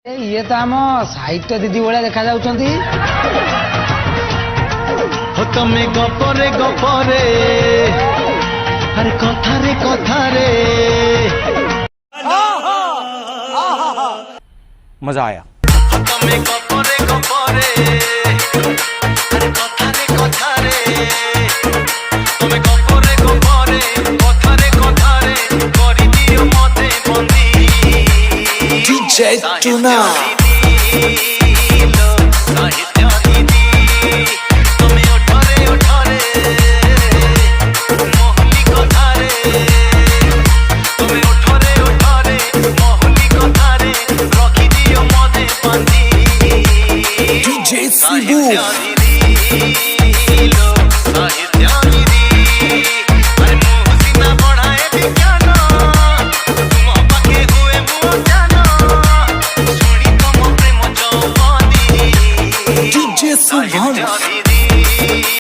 ये तो आम साहित्य दीदी भाया देखा जाउछंती। हो तमे गपरे गपरे अरे कथारे कथारे मजा आया। हो तमे गपरे गपरे अरे कथारे कथारे तमे गपरे गपरे कथारे कथारे करि दियो मते बंदी DJ tonight. DJ Sibu.